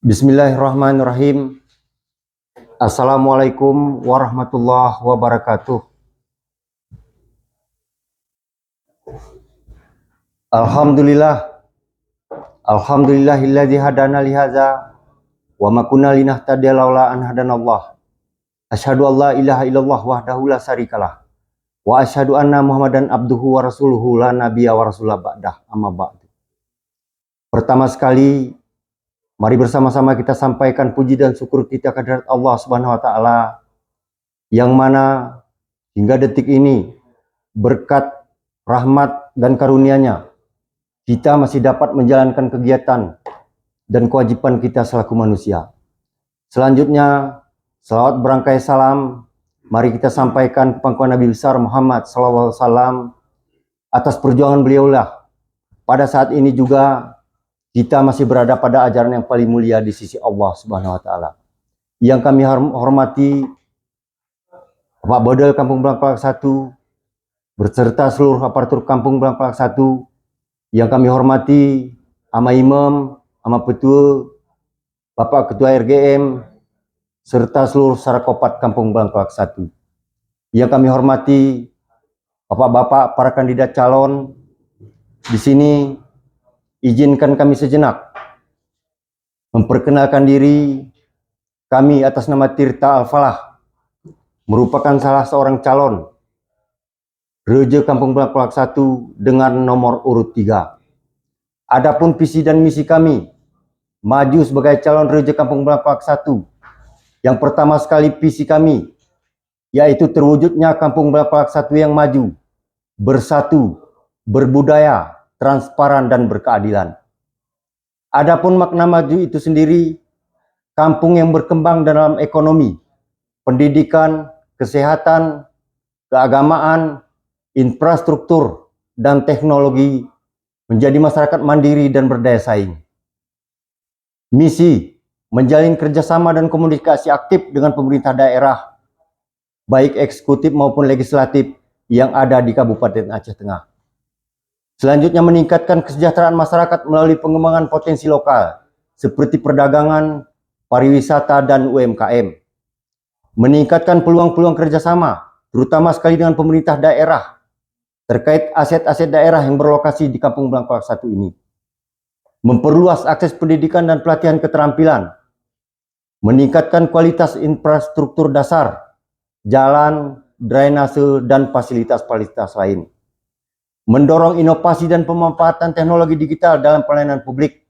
Bismillahirrahmanirrahim. Assalamualaikum warahmatullahi wabarakatuh. Alhamdulillahilladzi hadana li hadza wa ma kunna linahtadiya laula an hadanallah. Asyhadu an la ilaha illallah wahdahu la syarikalah wa asyhadu anna Muhammadan abduhu wa rasuluhu la nabiyya wa rasulah ba'dah, amma ba'du. Pertama sekali, mari bersama-sama kita sampaikan puji dan syukur kita kehadirat Allah Subhanahu wa taala yang mana hingga detik ini berkat rahmat dan karunia-Nya kita masih dapat menjalankan kegiatan dan kewajiban kita selaku manusia. Selanjutnya, selawat berangkai salam mari kita sampaikan pangkuan Nabi besar Muhammad SAW atas perjuangan beliaulah. Pada saat ini juga kita masih berada pada ajaran yang paling mulia di sisi Allah Subhanahu wa taala. Yang kami hormati Bapak Bodel Kampung Blangpalak 1 beserta seluruh aparatur Kampung Blangpalak 1, yang kami hormati Ama Imam, Ama Petua, Bapak Ketua RGM serta seluruh Sarakopat Kampung Blangpalak 1. Yang kami hormati Bapak-bapak para kandidat calon. Di sini izinkan kami sejenak memperkenalkan diri. Kami atas nama Tirta Al-Falah merupakan salah seorang calon Reja Kampung Blangpalak 1 dengan nomor urut 3. Adapun visi dan misi kami maju sebagai calon Reja Kampung Blangpalak 1. Yang pertama sekali visi kami yaitu terwujudnya Kampung Blangpalak 1 yang maju, bersatu, berbudaya, transparan dan berkeadilan. Adapun makna maju itu sendiri, kampung yang berkembang dalam ekonomi, pendidikan, kesehatan, keagamaan, infrastruktur, dan teknologi, menjadi masyarakat mandiri dan berdaya saing. Misi, menjalin kerjasama dan komunikasi aktif dengan pemerintah daerah, baik eksekutif maupun legislatif yang ada di Kabupaten Aceh Tengah. Selanjutnya, meningkatkan kesejahteraan masyarakat melalui pengembangan potensi lokal seperti perdagangan, pariwisata, dan UMKM. Meningkatkan peluang-peluang kerjasama, terutama sekali dengan pemerintah daerah, terkait aset-aset daerah yang berlokasi di Kampung Blangpalak 1 ini. Memperluas akses pendidikan dan pelatihan keterampilan. Meningkatkan kualitas infrastruktur dasar, jalan, drainase, dan fasilitas-fasilitas lain. Mendorong inovasi dan pemanfaatan teknologi digital dalam pelayanan publik.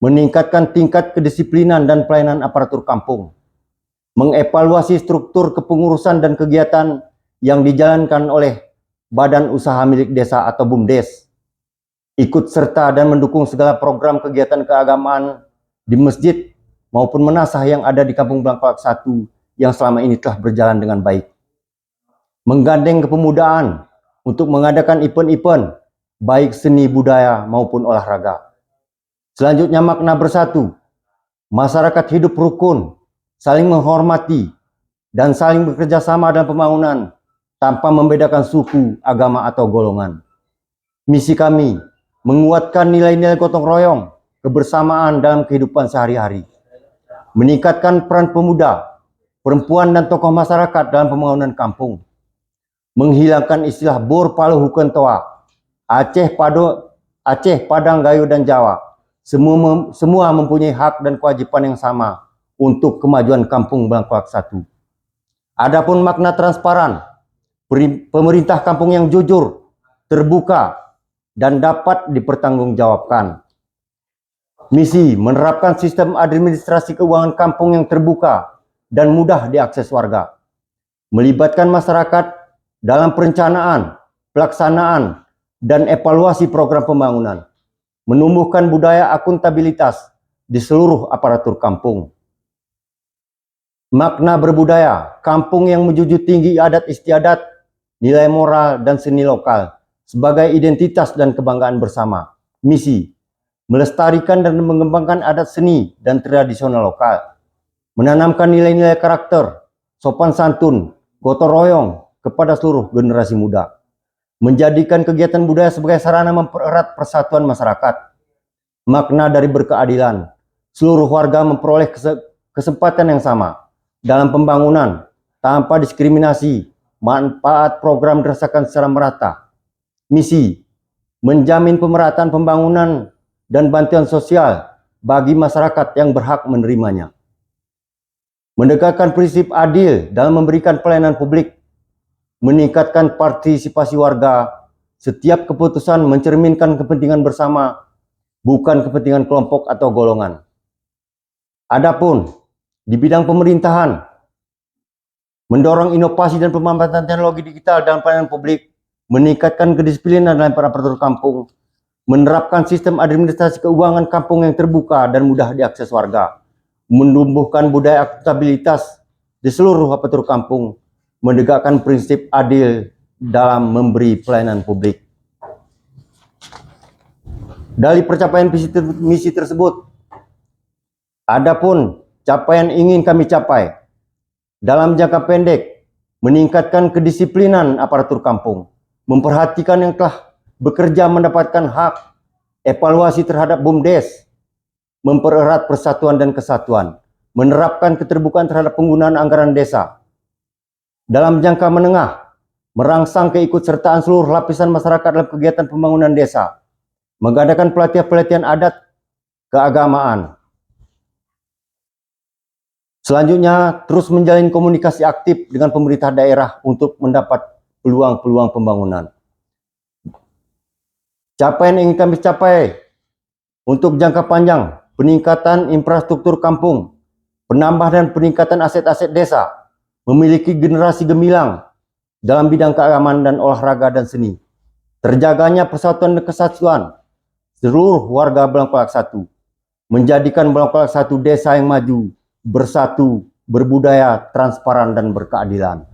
Meningkatkan tingkat kedisiplinan dan pelayanan aparatur kampung. Mengevaluasi struktur kepengurusan dan kegiatan yang dijalankan oleh Badan Usaha Milik Desa atau BUMDes. Ikut serta dan mendukung segala program kegiatan keagamaan di masjid maupun menasah yang ada di Kampung Blangpalak 1 yang selama ini telah berjalan dengan baik. Menggandeng kepemudaan untuk mengadakan event-event baik seni budaya maupun olahraga. Selanjutnya, makna bersatu. Masyarakat hidup rukun, saling menghormati, dan saling bekerja sama dalam pembangunan tanpa membedakan suku, agama, atau golongan. Misi kami, menguatkan nilai-nilai gotong royong, kebersamaan dalam kehidupan sehari-hari. Meningkatkan peran pemuda, perempuan, dan tokoh masyarakat dalam pembangunan kampung. Menghilangkan istilah Bor, Palu, Huken, Toa, Aceh, Padang, Gayo, dan Jawa. Semua mempunyai hak dan kewajiban yang sama untuk kemajuan Kampung Blangpalak 1. Adapun makna transparan, pemerintah kampung yang jujur, terbuka, dan dapat dipertanggungjawabkan. Misi, menerapkan sistem administrasi keuangan kampung yang terbuka dan mudah diakses warga. Melibatkan masyarakat dalam perencanaan, pelaksanaan, dan evaluasi program pembangunan. Menumbuhkan budaya akuntabilitas di seluruh aparatur kampung. Makna berbudaya, kampung yang menjunjung tinggi adat istiadat, nilai moral, dan seni lokal sebagai identitas dan kebanggaan bersama. Misi, melestarikan dan mengembangkan adat seni dan tradisional lokal. Menanamkan nilai-nilai karakter, sopan santun, gotong royong kepada seluruh generasi muda. Menjadikan kegiatan budaya sebagai sarana mempererat persatuan masyarakat. makna dari berkeadilan. Seluruh warga memperoleh kesempatan yang sama dalam pembangunan tanpa diskriminasi, manfaat program dirasakan secara merata. Misi, menjamin pemerataan pembangunan dan bantuan sosial bagi masyarakat yang berhak menerimanya. Menegakkan prinsip adil dalam memberikan pelayanan publik, meningkatkan partisipasi warga, setiap keputusan mencerminkan kepentingan bersama, bukan kepentingan kelompok atau golongan. Adapun di bidang pemerintahan, mendorong inovasi dan pemanfaatan teknologi digital dalam pelayanan publik, meningkatkan kedisiplinan dalam aparatur kampung, menerapkan sistem administrasi keuangan kampung yang terbuka dan mudah diakses warga, menumbuhkan budaya akuntabilitas di seluruh aparatur kampung, menegakkan prinsip adil dalam memberi pelayanan publik. Dari pencapaian misi tersebut, adapun capaian ingin kami capai dalam jangka pendek, meningkatkan kedisiplinan aparatur kampung, memperhatikan yang telah bekerja mendapatkan hak, evaluasi terhadap BUMDes, mempererat persatuan dan kesatuan, menerapkan keterbukaan terhadap penggunaan anggaran desa. Dalam jangka menengah, merangsang keikutsertaan seluruh lapisan masyarakat dalam kegiatan pembangunan desa, mengadakan pelatihan-pelatihan adat keagamaan. Selanjutnya, terus menjalin komunikasi aktif dengan pemerintah daerah untuk mendapat peluang-peluang pembangunan. Capaian yang ingin kami capai untuk jangka panjang, peningkatan infrastruktur kampung, penambahan dan peningkatan aset-aset desa, memiliki generasi gemilang dalam bidang keagamaan dan olahraga dan seni, terjaganya persatuan dan kesatuan seluruh warga Blangkolak 1, menjadikan Blangkolak 1 desa yang maju, bersatu, berbudaya, transparan, dan berkeadilan.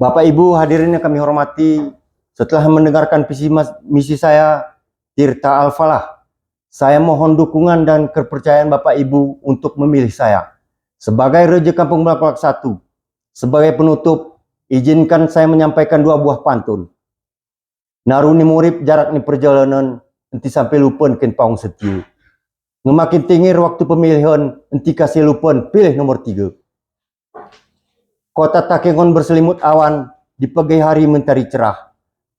Bapak Ibu hadirin yang kami hormati, setelah mendengarkan visi misi saya, Tirta Al-Falah, saya mohon dukungan dan kepercayaan Bapak Ibu untuk memilih saya sebagai Raja Kampung Blangkolak 1. Sebagai penutup, izinkan saya menyampaikan dua buah pantun. Naruni murip jarak ni perjalanan, enti sampai lupain ken paung setiu. Ngemakin tinggi waktu pemilihan, enti kasih lupain pilih nomor 3. Kota Takengon berselimut awan, di pagi hari mentari cerah.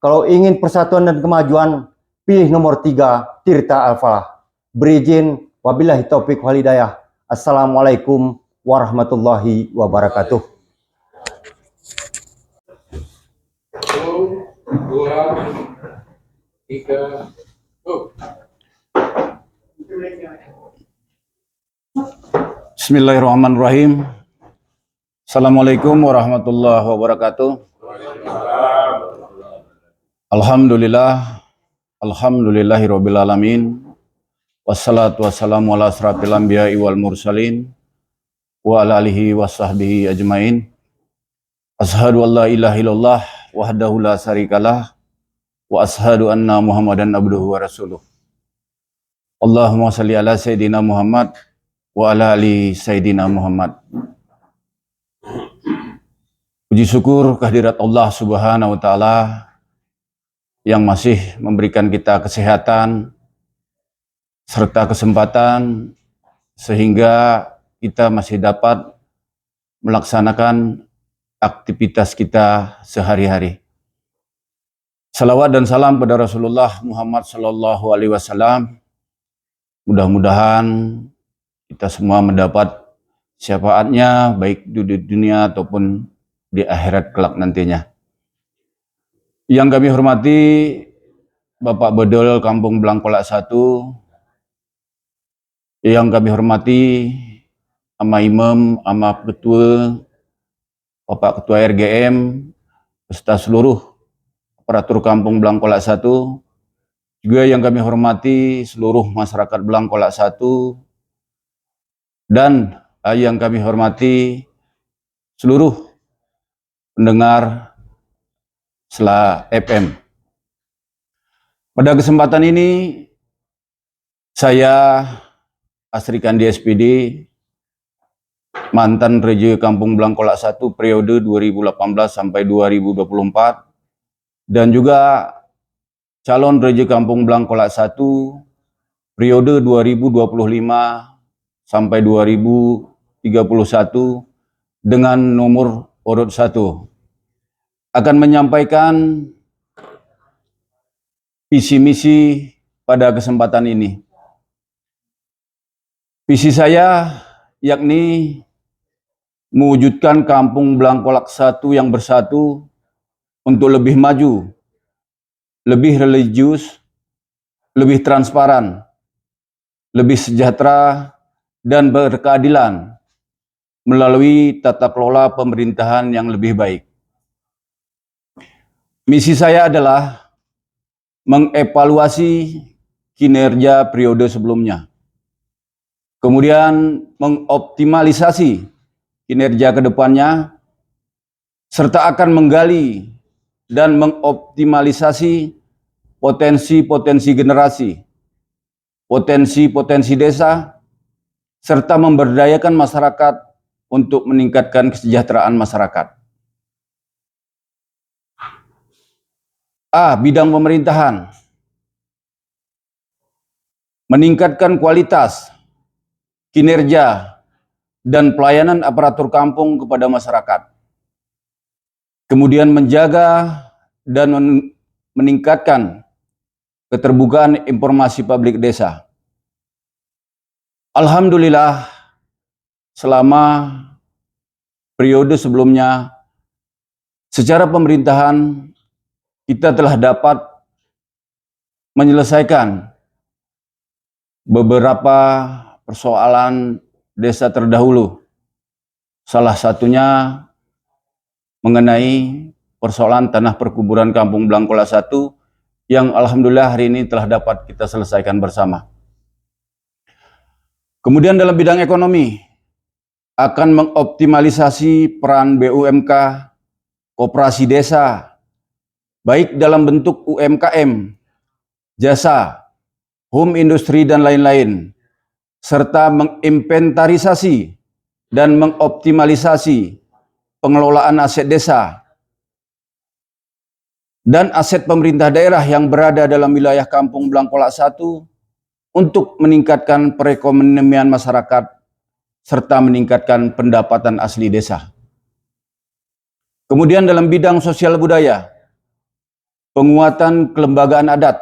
Kalau ingin persatuan dan kemajuan, pilih nomor 3, Tirta Al-Falah. Berizin, wabillahi taufik wal hidayah. Assalamualaikum warahmatullahi wabarakatuh. 1, 2, 3, go. Bismillahirrahmanirrahim. Assalamualaikum warahmatullahi wabarakatuh. Alhamdulillahirabbil alamin. Wassalatu wassalamu ala asrafil anbiya'i wal mursalin wa ala alihi washabbihi ajmain. Ashhadu an la ilaha illallah wahdahu la syarikalah wa ashhadu anna Muhammadan abduhu wa rasuluh. Allahumma shalli ala sayyidina Muhammad wa ala ali sayyidina Muhammad. Puji syukur kehadirat Allah Subhanahu wa taala yang masih memberikan kita kesehatan serta kesempatan sehingga kita masih dapat melaksanakan aktivitas kita sehari-hari. Salawat dan salam pada Rasulullah Muhammad sallallahu alaihi wasallam. Mudah-mudahan kita semua mendapat syafaatnya baik di dunia ataupun di akhirat kelak nantinya. Yang kami hormati Bapak Bedol Kampung Blangkolak 1, yang kami hormati Ama Imam, Ama Ketua, Bapak Ketua RGM, beserta seluruh aparatur Kampung Blangkolak 1, juga yang kami hormati seluruh masyarakat Blangkolak 1, dan yang kami hormati seluruh pendengar Sela FM. Pada kesempatan ini saya Asri Kandi SPD, mantan Raja Kampung Blangkolak 1 periode 2018 sampai 2024, dan juga calon Reja Kampung Blangkolak 1 periode 2025 sampai 2031 dengan nomor urut 1 akan menyampaikan visi misi pada kesempatan ini. Visi saya yakni mewujudkan Kampung Blangkolak 1 yang bersatu untuk lebih maju, lebih religius, lebih transparan, lebih sejahtera, dan berkeadilan melalui tata kelola pemerintahan yang lebih baik. Misi saya adalah mengevaluasi kinerja periode sebelumnya, kemudian mengoptimalisasi kinerja ke depannya, serta akan menggali dan mengoptimalisasi potensi-potensi generasi, potensi-potensi desa, serta memberdayakan masyarakat untuk meningkatkan kesejahteraan masyarakat. A. Bidang pemerintahan. Meningkatkan kualitas, kinerja, dan pelayanan aparatur kampung kepada masyarakat. Kemudian menjaga dan meningkatkan keterbukaan informasi publik desa. Alhamdulillah, selama periode sebelumnya, secara pemerintahan kita telah dapat menyelesaikan beberapa persoalan desa terdahulu. Salah satunya mengenai persoalan tanah perkuburan Kampung Blangkolak 1 yang alhamdulillah hari ini telah dapat kita selesaikan bersama. Kemudian dalam bidang ekonomi, akan mengoptimalisasi peran BUMK, koperasi desa, baik dalam bentuk UMKM, jasa, home industry, dan lain-lain, serta menginventarisasi dan mengoptimalisasi pengelolaan aset desa dan aset pemerintah daerah yang berada dalam wilayah Kampung Blangkolak 1 untuk meningkatkan perekonomian masyarakat serta meningkatkan pendapatan asli desa. Kemudian dalam bidang sosial budaya, penguatan kelembagaan adat,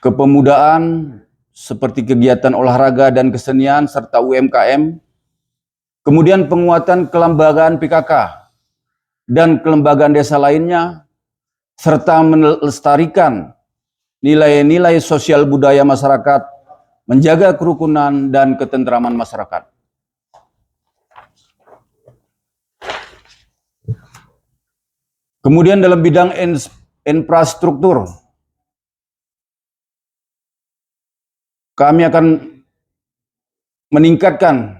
kepemudaan seperti kegiatan olahraga dan kesenian serta UMKM, kemudian penguatan kelembagaan PKK dan kelembagaan desa lainnya, serta melestarikan nilai-nilai sosial budaya masyarakat, menjaga kerukunan dan ketentraman masyarakat. Kemudian dalam bidang infrastruktur, kami akan meningkatkan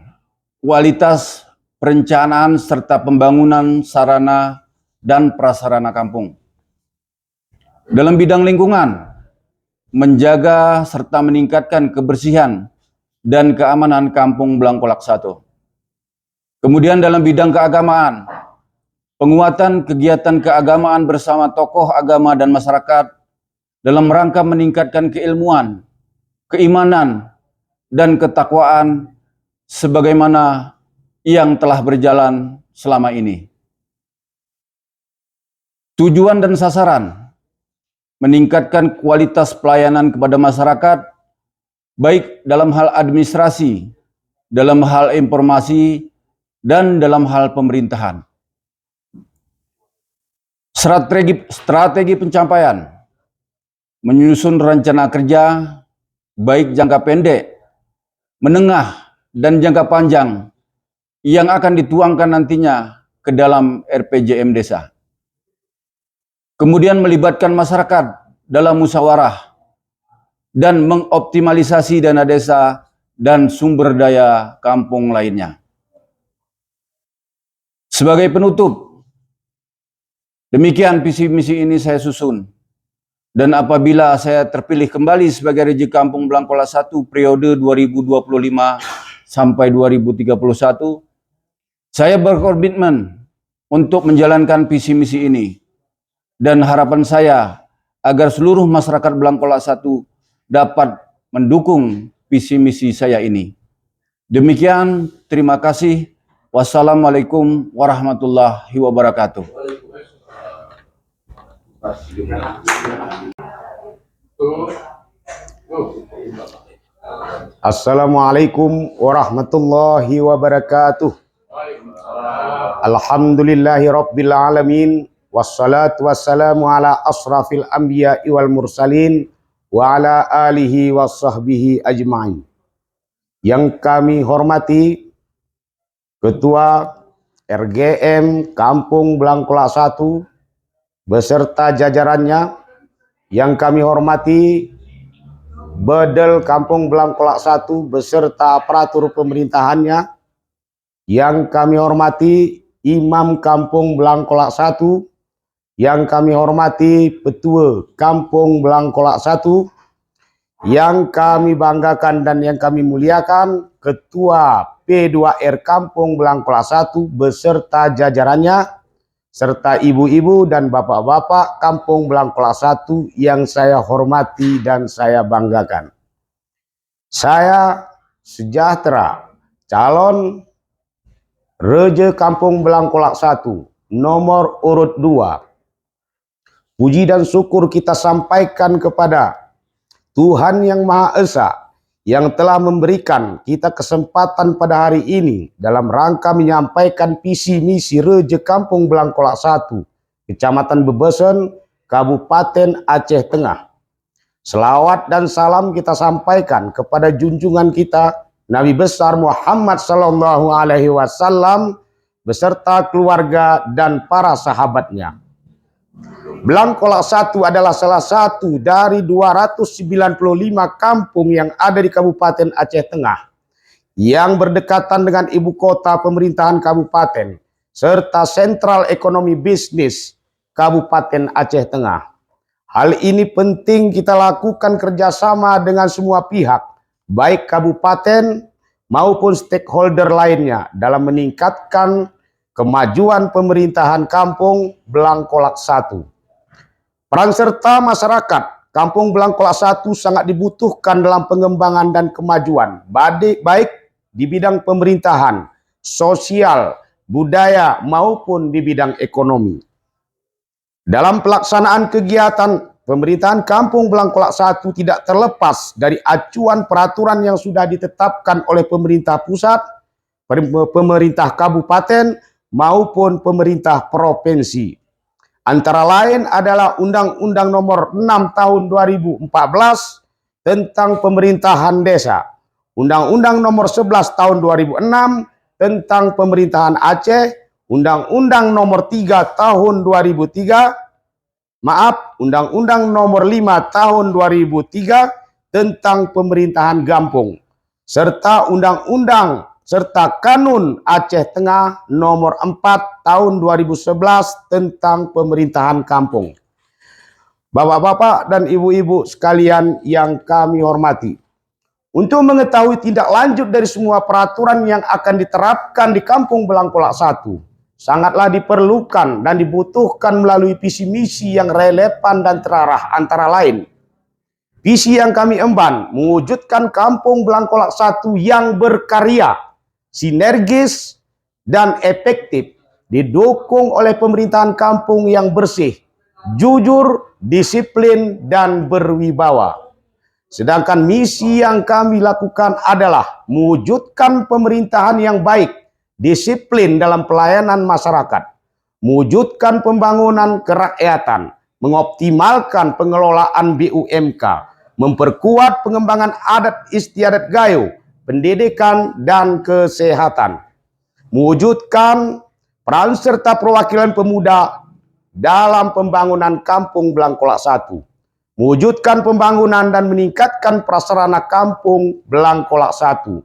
kualitas perencanaan serta pembangunan sarana dan prasarana kampung. Dalam bidang lingkungan, menjaga serta meningkatkan kebersihan dan keamanan Kampung Blangkolak 1. Kemudian dalam bidang keagamaan, penguatan kegiatan keagamaan bersama tokoh agama dan masyarakat dalam rangka meningkatkan keilmuan, keimanan, dan ketakwaan sebagaimana yang telah berjalan selama ini. Tujuan dan sasaran meningkatkan kualitas pelayanan kepada masyarakat, baik dalam hal administrasi, dalam hal informasi, dan dalam hal pemerintahan. Strategi pencapaian, menyusun rencana kerja, baik jangka pendek, menengah, dan jangka panjang, yang akan dituangkan nantinya ke dalam RPJM desa. Kemudian melibatkan masyarakat dalam musyawarah dan mengoptimalisasi dana desa dan sumber daya kampung lainnya. Sebagai penutup, demikian visi misi ini saya susun. Dan apabila saya terpilih kembali sebagai Reja Kampung Blangkolak 1 periode 2025 sampai 2031, saya berkomitmen untuk menjalankan visi misi ini. Dan harapan saya agar seluruh masyarakat Blangkolak 1 dapat mendukung visi misi saya ini. Demikian, terima kasih. Wassalamualaikum warahmatullahi wabarakatuh. Assalamualaikum warahmatullahi wabarakatuh. Alhamdulillahi rabbil alamin. Wassalatu wassalamu ala asrafil anbiya wal mursalin wa ala alihi wa sahbihi ajma'in. Yang kami hormati Ketua RGM Kampung Blangkolak 1 beserta jajarannya, yang kami hormati Bedel Kampung Blangkolak 1 beserta aparatur pemerintahannya, yang kami hormati Imam Kampung Blangkolak 1, yang kami hormati Petua Kampung Blangkolak 1, yang kami banggakan dan yang kami muliakan Ketua P2R Kampung Blangkolak 1 beserta jajarannya, serta ibu-ibu dan bapak-bapak Kampung Blangkolak 1 yang saya hormati dan saya banggakan. Saya Sejahtera, calon Raja Kampung Blangkolak 1, nomor urut 2. Puji dan syukur kita sampaikan kepada Tuhan Yang Maha Esa yang telah memberikan kita kesempatan pada hari ini dalam rangka menyampaikan visi misi Raja Kampung Blangkolak 1, Kecamatan Bebesen, Kabupaten Aceh Tengah. Selawat dan salam kita sampaikan kepada junjungan kita Nabi besar Muhammad sallallahu alaihi wasallam beserta keluarga dan para sahabatnya. Blangkolak 1 adalah salah satu dari 295 kampung yang ada di Kabupaten Aceh Tengah yang berdekatan dengan ibu kota pemerintahan kabupaten serta sentral ekonomi bisnis Kabupaten Aceh Tengah. Hal ini penting kita lakukan kerjasama dengan semua pihak, baik kabupaten maupun stakeholder lainnya dalam meningkatkan kemajuan pemerintahan Kampung Blangkolak 1. Peran serta masyarakat Kampung Blangkolak 1 sangat dibutuhkan dalam pengembangan dan kemajuan, baik di bidang pemerintahan, sosial, budaya, maupun di bidang ekonomi. Dalam pelaksanaan kegiatan pemerintahan Kampung Blangkolak 1 tidak terlepas dari acuan peraturan yang sudah ditetapkan oleh pemerintah pusat, pemerintah kabupaten, maupun pemerintah provinsi. Antara lain adalah Undang-Undang Nomor 6 Tahun 2014 tentang Pemerintahan Desa, Undang-Undang Nomor 11 Tahun 2006 tentang Pemerintahan Aceh, Undang-Undang Nomor 3 Tahun 2003, Undang-Undang Nomor 5 Tahun 2003 tentang Pemerintahan Kampung, serta Undang-Undang serta Kanun Aceh Tengah Nomor 4 Tahun 2011 tentang Pemerintahan Kampung. Bapak-bapak dan ibu-ibu sekalian yang kami hormati, untuk mengetahui tindak lanjut dari semua peraturan yang akan diterapkan di Kampung Blangkolak 1, sangatlah diperlukan dan dibutuhkan melalui visi misi yang relevan dan terarah, antara lain visi yang kami emban mewujudkan Kampung Blangkolak 1 yang berkarya, sinergis, dan efektif, didukung oleh pemerintahan kampung yang bersih, jujur, disiplin, dan berwibawa. Sedangkan misi yang kami lakukan adalah mewujudkan pemerintahan yang baik, disiplin dalam pelayanan masyarakat, mewujudkan pembangunan kerakyatan, mengoptimalkan pengelolaan BUMK, memperkuat pengembangan adat istiadat Gayo, pendidikan dan kesehatan, mewujudkan peran serta perwakilan pemuda dalam pembangunan Kampung Blangkolak 1, mewujudkan pembangunan dan meningkatkan prasarana Kampung Blangkolak 1,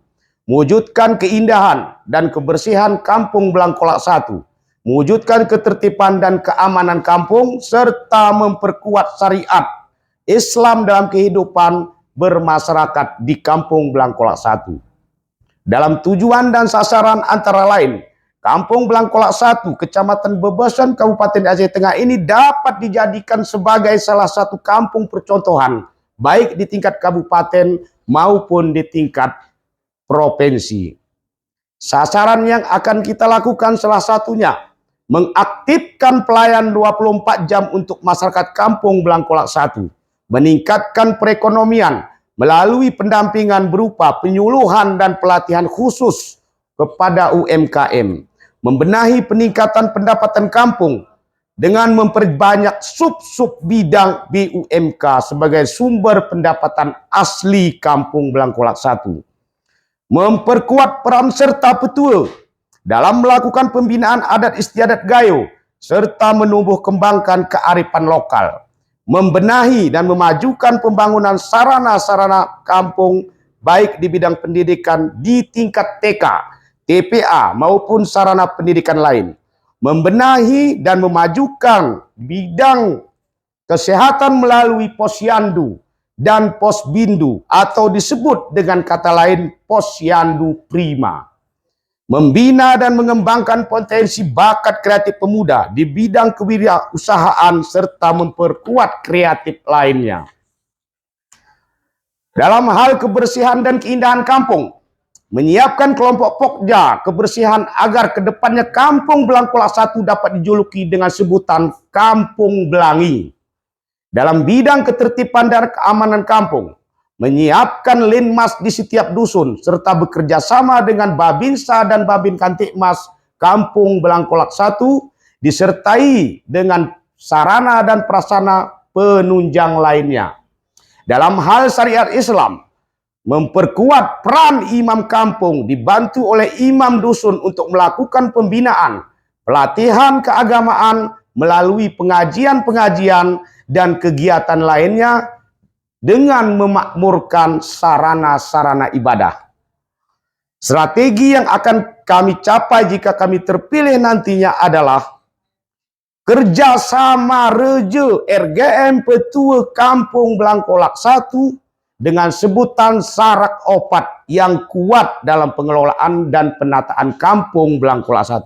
mewujudkan keindahan dan kebersihan Kampung Blangkolak 1, mewujudkan ketertiban dan keamanan kampung, serta memperkuat syariat Islam dalam kehidupan bermasyarakat di Kampung Blangkolak 1. Dalam tujuan dan sasaran antara lain Kampung Blangkolak 1, Kecamatan Bebesan, Kabupaten Aceh Tengah ini dapat dijadikan sebagai salah satu kampung percontohan, baik di tingkat kabupaten maupun di tingkat provinsi. Sasaran yang akan kita lakukan salah satunya, mengaktifkan pelayan 24 jam untuk masyarakat Kampung Blangkolak 1, meningkatkan perekonomian melalui pendampingan berupa penyuluhan dan pelatihan khusus kepada UMKM, membenahi peningkatan pendapatan kampung dengan memperbanyak sub-sub bidang BUMK sebagai sumber pendapatan asli Kampung Blangkolak 1. Memperkuat peran serta petua dalam melakukan pembinaan adat istiadat Gayo serta menumbuh kembangkan kearifan lokal. Membenahi dan memajukan pembangunan sarana-sarana kampung baik di bidang pendidikan di tingkat TK, TPA maupun sarana pendidikan lain. Membenahi dan memajukan bidang kesehatan melalui posyandu dan posbindu atau disebut dengan kata lain posyandu prima. Membina dan mengembangkan potensi bakat kreatif pemuda di bidang kewirausahaan serta memperkuat kreatif lainnya. Dalam hal kebersihan dan keindahan kampung, menyiapkan kelompok pokja kebersihan agar kedepannya Kampung Blangkolak 1 dapat dijuluki dengan sebutan Kampung Belangi. Dalam bidang ketertiban dan keamanan kampung, menyiapkan linmas di setiap dusun, serta bekerja sama dengan Babinsa dan Babin Kantikmas Kampung Blangkolak 1, disertai dengan sarana dan prasarana penunjang lainnya. Dalam hal syariat Islam, memperkuat peran imam kampung dibantu oleh imam dusun untuk melakukan pembinaan, pelatihan keagamaan melalui pengajian-pengajian dan kegiatan lainnya dengan memakmurkan sarana-sarana ibadah. Strategi yang akan kami capai jika kami terpilih nantinya adalah kerjasama Reja RGM Petua Kampung Blangkolak 1 dengan sebutan Sarak Opat yang kuat dalam pengelolaan dan penataan Kampung Blangkolak 1.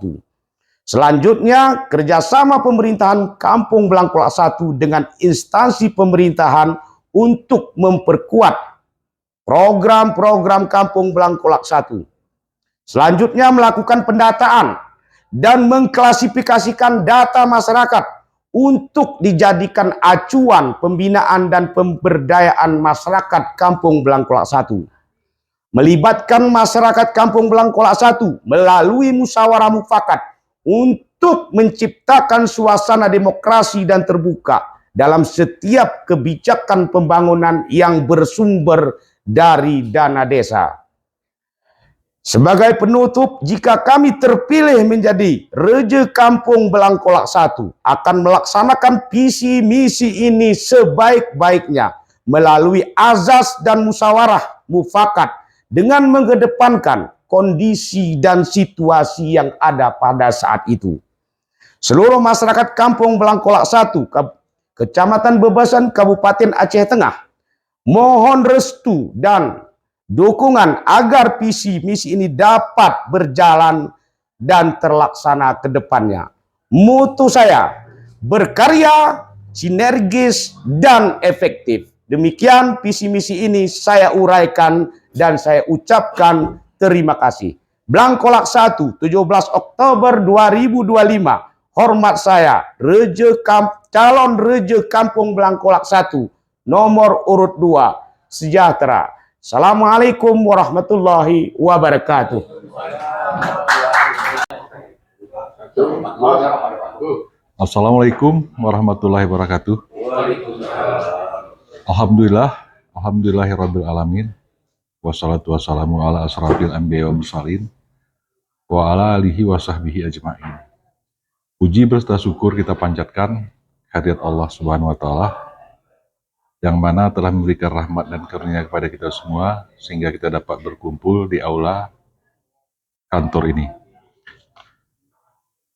Selanjutnya, kerjasama pemerintahan Kampung Blangkolak 1 dengan instansi pemerintahan untuk memperkuat program-program Kampung Blangkolak 1. Selanjutnya, melakukan pendataan dan mengklasifikasikan data masyarakat untuk dijadikan acuan pembinaan dan pemberdayaan masyarakat Kampung Blangkolak 1. Melibatkan masyarakat Kampung Blangkolak 1 melalui musyawarah mufakat untuk menciptakan suasana demokrasi dan terbuka dalam setiap kebijakan pembangunan yang bersumber dari dana desa. Sebagai penutup, jika kami terpilih menjadi Reja Kampung Blangkolak 1, akan melaksanakan visi misi ini sebaik-baiknya melalui azas dan musyawarah mufakat dengan mengedepankan kondisi dan situasi yang ada pada saat itu. Seluruh masyarakat Kampung Blangkolak 1, Kecamatan Bebesan, Kabupaten Aceh Tengah, mohon restu dan dukungan agar visi misi ini dapat berjalan dan terlaksana ke depannya. Mutu saya, berkarya, sinergis, dan efektif. Demikian visi misi ini saya uraikan dan saya ucapkan terima kasih. Blangkolak 1, 17 Oktober 2025. Hormat saya, calon Reja Kampung Blangkolak 1, nomor urut 2, sejahtera. Assalamualaikum warahmatullahi wabarakatuh. Assalamualaikum warahmatullahi wabarakatuh. Alhamdulillahirabbil alamin. Wassalatu wassalamu ala asrafil anbiya wal mursalin wa ala alihi wa sahbihi ajmain. Puji berserta syukur kita panjatkan kehadirat Allah Subhanahu wa taala yang mana telah memberikan rahmat dan karunia kepada kita semua sehingga kita dapat berkumpul di aula kantor ini.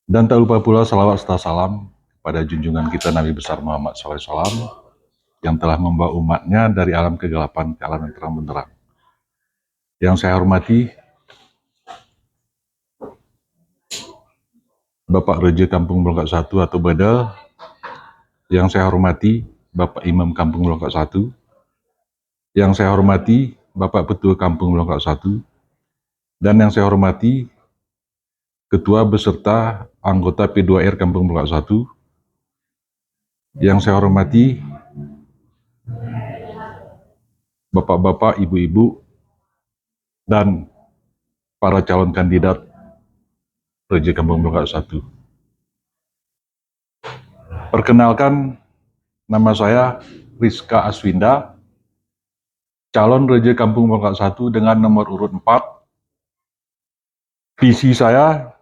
Dan tak lupa pula salawat serta salam kepada junjungan kita Nabi besar Muhammad SAW yang telah membawa umatnya dari alam kegelapan ke alam yang terang benderang. Yang saya hormati Bapak Reja Kampung Melongkak 1 atau Badal, yang saya hormati Bapak Imam Kampung Melongkak 1, yang saya hormati Bapak Ketua Kampung Melongkak 1, dan yang saya hormati Ketua beserta anggota P2R Kampung Melongkak 1, yang saya hormati Bapak-bapak, ibu-ibu, dan para calon kandidat Reja Kampung Melongkak 1. Perkenalkan, nama saya Rizka Aswinda, calon Reja Kampung Melongkak 1 dengan nomor urut 4. Visi saya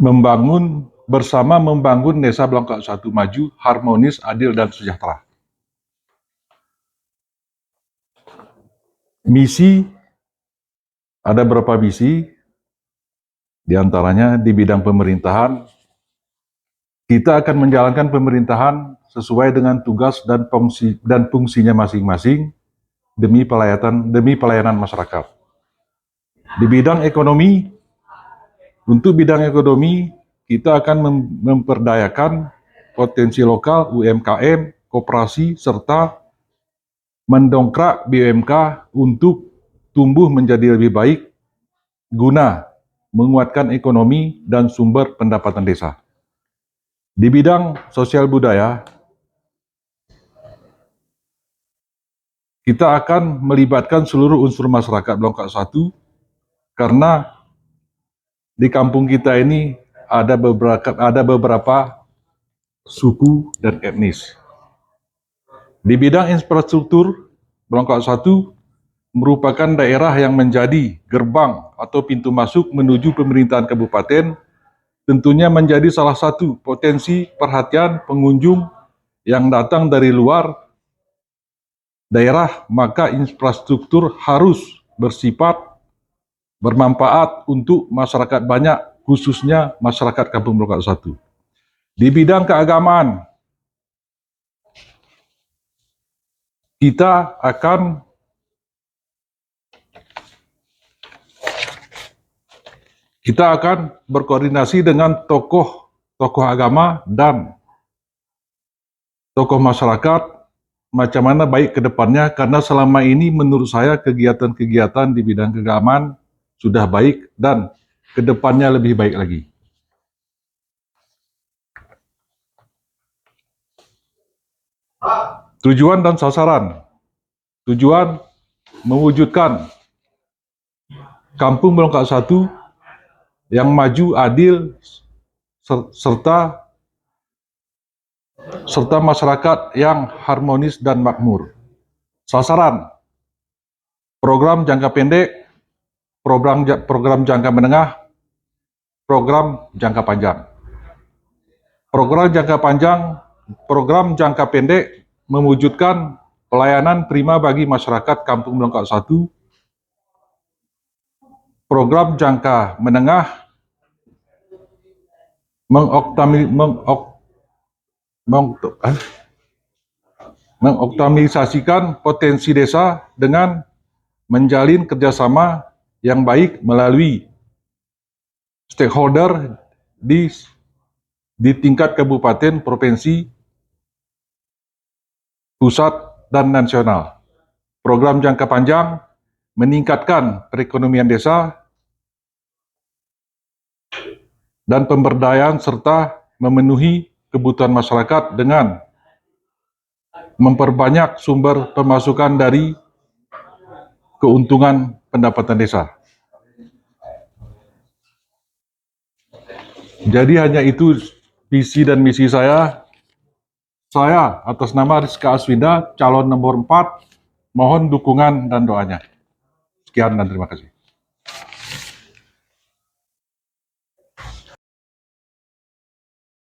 membangun Desa Melongkak 1 maju, harmonis, adil, dan sejahtera. Misi, ada beberapa misi, diantaranya di bidang pemerintahan, kita akan menjalankan pemerintahan sesuai dengan tugas dan fungsinya masing-masing demi pelayanan masyarakat. Di bidang ekonomi, untuk bidang ekonomi, kita akan memperdayakan potensi lokal, UMKM, koperasi, serta mendongkrak BUMK untuk tumbuh menjadi lebih baik guna menguatkan ekonomi dan sumber pendapatan desa. Di bidang sosial budaya, kita akan melibatkan seluruh unsur masyarakat Melongkak 1 karena di kampung kita ini ada beberapa suku dan etnis. Di bidang infrastruktur, Melongkak 1 merupakan daerah yang menjadi gerbang atau pintu masuk menuju pemerintahan kabupaten, tentunya menjadi salah satu potensi perhatian pengunjung yang datang dari luar daerah, maka infrastruktur harus bersifat bermanfaat untuk masyarakat banyak, khususnya masyarakat Kampung Melongkak 1. Di bidang keagamaan, kita akan berkoordinasi dengan tokoh agama dan tokoh masyarakat macam mana baik ke depannya, karena selama ini menurut saya kegiatan-kegiatan di bidang keagamaan sudah baik dan ke depannya lebih baik lagi. Tujuan dan sasaran. Tujuan mewujudkan Kampung Melongkak 1 yang maju, adil, serta masyarakat yang harmonis dan makmur. Sasaran, program jangka pendek, program jangka menengah, program jangka panjang. Program jangka pendek mewujudkan pelayanan prima bagi masyarakat Kampung Melongkak 1. Program jangka menengah mengoptimalisasikan potensi desa dengan menjalin kerjasama yang baik melalui stakeholder di tingkat kabupaten, provinsi, pusat, dan nasional. Program jangka panjang meningkatkan perekonomian desa dan pemberdayaan serta memenuhi kebutuhan masyarakat dengan memperbanyak sumber pemasukan dari keuntungan pendapatan desa. Jadi hanya itu visi dan misi saya. Saya atas nama Rizka Aswinda, calon nomor 4, mohon dukungan dan doanya. Sekian dan terima kasih.